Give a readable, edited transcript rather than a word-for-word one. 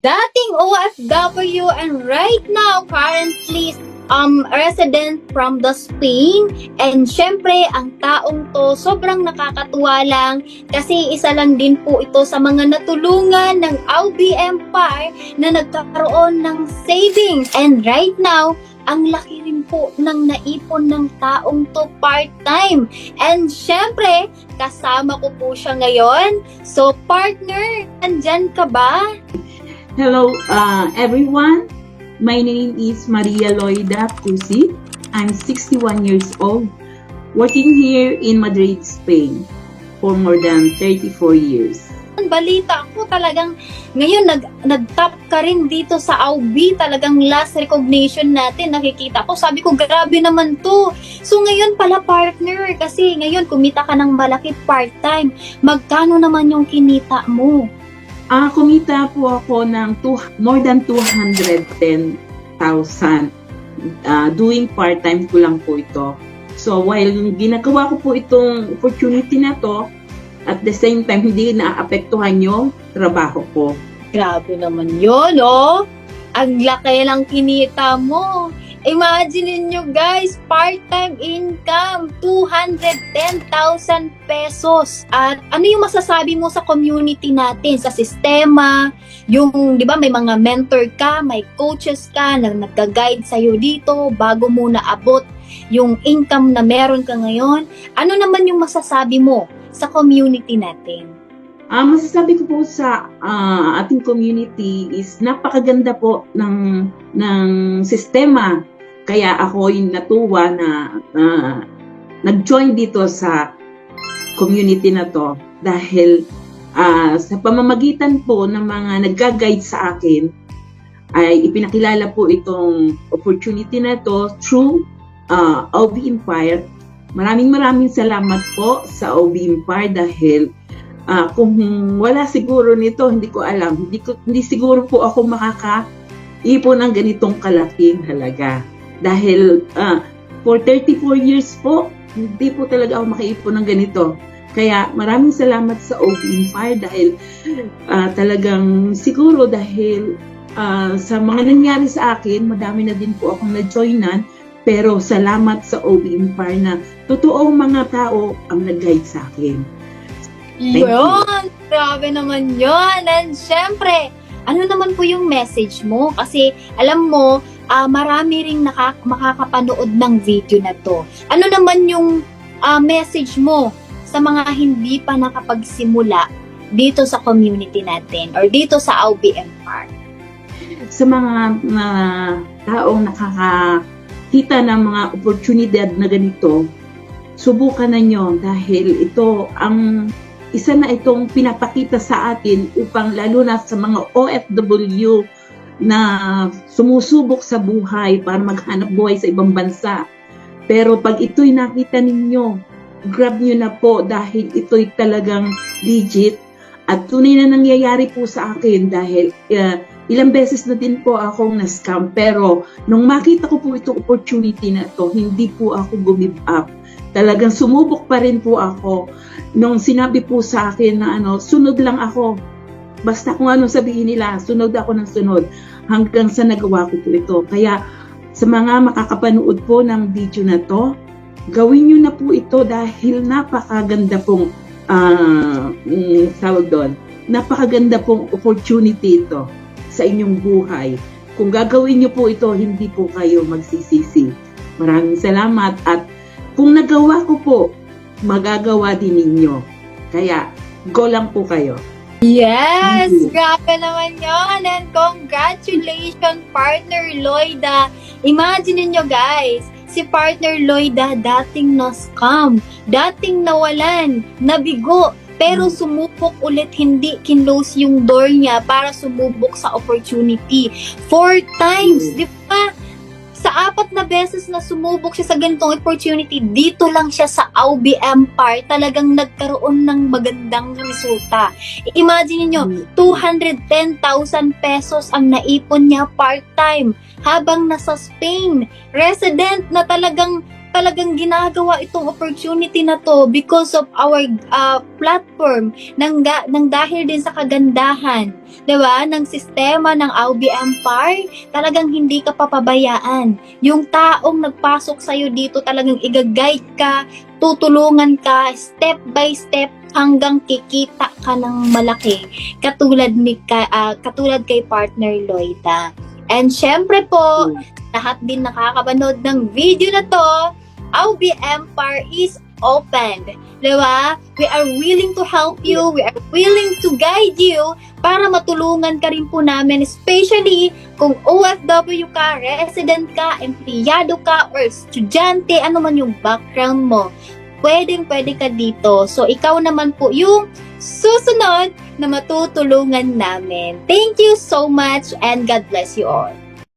Dating OFW and right now currently resident from the Spain. And syempre, ang taong to sobrang nakakatuwa lang kasi isa lang din po ito sa mga natulungan ng Aubi Empire na nagkakaroon ng savings. And right now, ang laki rin po ng naipon ng taong to part-time. And syempre, kasama ko po siya ngayon. So partner, andyan ka ba? Hello, everyone. My name is Maria Loida Cusi. I'm 61 years old, working here in Madrid, Spain for more than 34 years. Balita ko talagang ngayon nag-top ka rin dito sa Aubi. Talagang last recognition natin nakikita ko. Sabi ko, grabe naman to. So ngayon pala partner, kasi ngayon kumita ka ng malaki part-time. Magkano naman yung kinita mo? Kumita po ako ng more than 210,000. Doing part-time ko lang po ito. So while ginagawa ko po itong opportunity na to, at the same time, hindi naapektuhan yung trabaho ko. Grabe naman yun, oh. Ang laki lang kinita mo. Imagine nyo guys, part-time income, 210,000 pesos. At ano yung masasabi mo sa community natin, sa sistema, yung, di ba, may mga mentor ka, may coaches ka na nagka-guide sa'yo dito bago mo naabot yung income na meron ka ngayon. Ano naman yung masasabi mo sa community natin? Masasabi ko po sa ating community is napakaganda po ng sistema. Kaya ako yung natuwa na nag-join dito sa community na to dahil sa pamamagitan po ng mga nag-guide sa akin ay ipinakilala po itong opportunity na to through Aubi Empire. Maraming salamat po sa Aubi Empire dahil kung wala siguro nito, hindi ko alam. Hindi siguro po ako makakaipon ng ganitong kalaking halaga. Dahil for 34 years po, hindi po talaga ako makaipon ng ganito. Kaya maraming salamat sa Aubi Empire dahil talagang siguro dahil sa mga nangyari sa akin, madami na din po akong na-joinan. Pero salamat sa Aubi Empire na totoong mga tao ang nag-guide sa akin. Yun! Grabe naman yun! And syempre, ano naman po yung message mo? Kasi alam mo, marami ring makakapanood ng video na to. Ano naman yung message mo sa mga hindi pa nakapagsimula dito sa community natin or dito sa Aubi Empire? Sa mga taong nakakita ng mga oportunidad na ganito, subukan na nyo dahil ito ang isa na itong pinapakita sa atin upang lalo na sa mga OFW na sumusubok sa buhay para maghanap buhay sa ibang bansa. Pero pag ito'y nakita ninyo, grab nyo na po dahil ito'y talagang legit at tunay na nangyayari po sa akin dahil ilang beses na din po akong na-scam. Pero nung makita ko po itong opportunity na ito, hindi po ako give up. Talagang sumubok pa rin po ako. Nung sinabi po sa akin na sunod lang ako. Basta kung ano sabihin nila, sunod ako ng sunod. Hanggang sa nagawa ko po ito. Kaya sa mga makakapanood po ng video na to, gawin nyo na po ito dahil napakaganda pong napakaganda pong opportunity ito sa inyong buhay. Kung gagawin nyo po ito, hindi po kayo magsisisi. Maraming salamat at kung nagawa ko po, magagawa din ninyo. Kaya, go lang po kayo. Yes! Grabe naman yun! And congratulations, Partner Loida! Imagine niyo guys, si Partner Loida dating na-scam, dating nawalan, nabigo, pero sumubok ulit, hindi kinlose yung door niya para sumubok sa opportunity. 4 times, di ba? Sa 4 na beses na sumubok siya sa ganitong opportunity, dito lang siya sa Aubi Empire, talagang nagkaroon ng magandang resulta. Imagine niyo, 210,000 pesos ang naipon niya part-time habang nasa Spain. Resident na talagang talagang ginagawa itong opportunity na to because of our platform nang dahil din sa kagandahan, 'di ba, ng sistema ng AUB Empire. Talagang hindi ka papabayaan. Yung taong nagpasok sa dito talagang i-guide ka, tutulungan ka step by step hanggang kikita ka ng malaki katulad kay partner Loida. And syempre po, lahat din nakakapanood ng video na to, AUB Empire is open. Diba? We are willing to help you. We are willing to guide you para matulungan ka rin po namin, especially kung OFW ka, resident ka, empleyado ka, or estudyante, ano man yung background mo. Pwede ka dito. So, ikaw naman po yung susunod na matutulungan namin. Thank you so much and God bless you all.